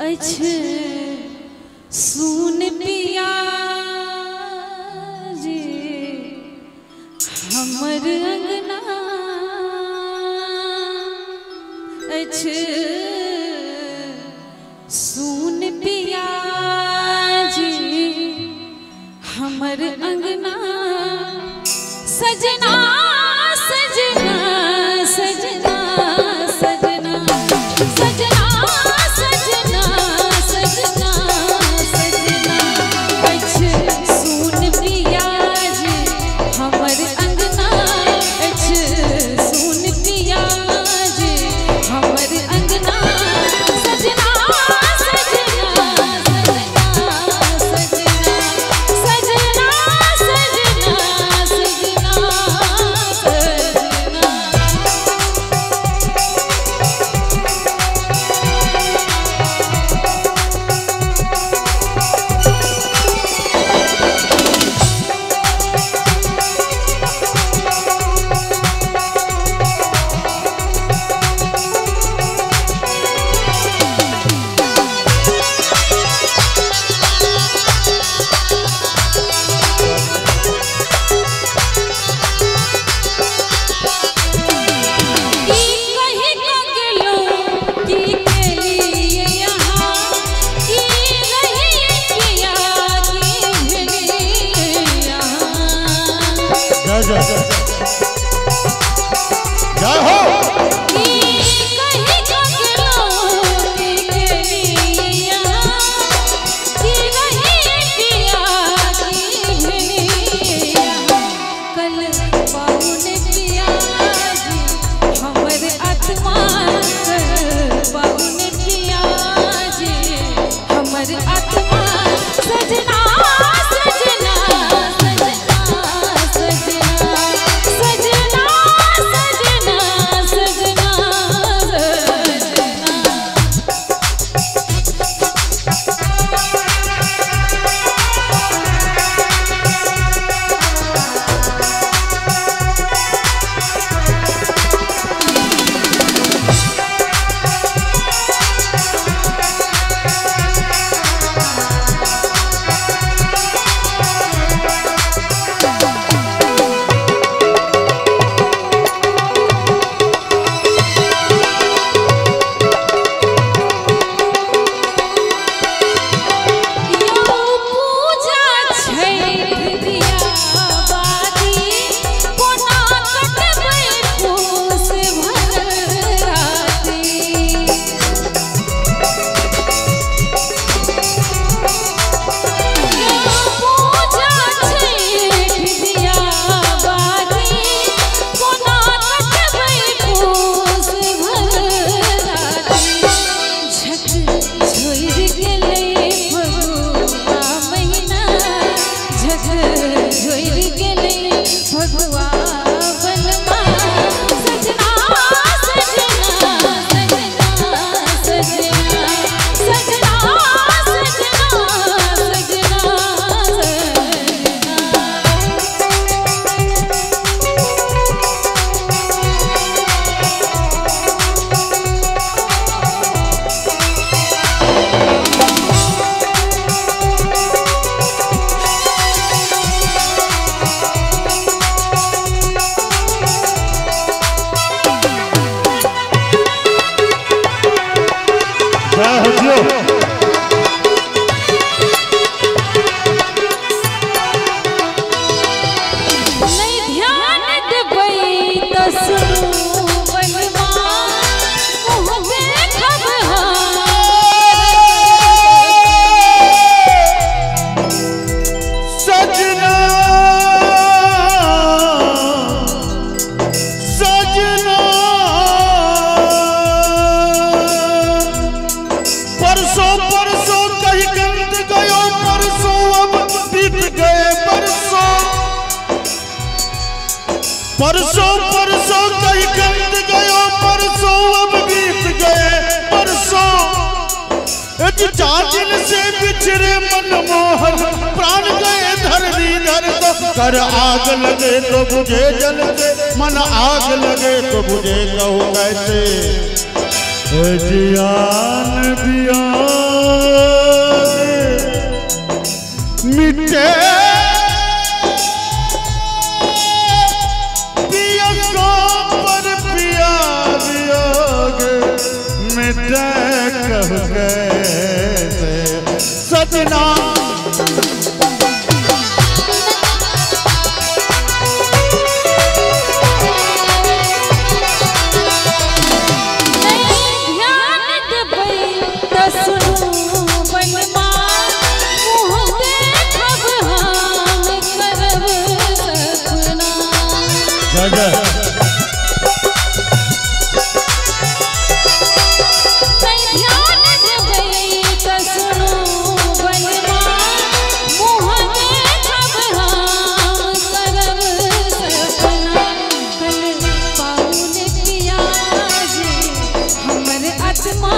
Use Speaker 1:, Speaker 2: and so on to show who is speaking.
Speaker 1: अच्छे सुन पिया जी हमर अंगना अच्छे सुन पिया जी हमर अंगना सजना सजना सजना सजना सजना सजना सजना सजना अच्छे सुन पिया जी हमर अंगना अच्छे सुन पिया जी हमर अंगना सजना सजना सजना सजना सजना
Speaker 2: परसों परसों कहीं गंद गयो परसों अब बीत गए परसों जाजिन से बिछड़े मनमोहन प्राण गए धरनी धर तो कर आग लगे तो बुझे जल के मन आग लगे तो बुझे कहूँ कैसे जियान बिया रह कैसे सजना।
Speaker 1: आत्मा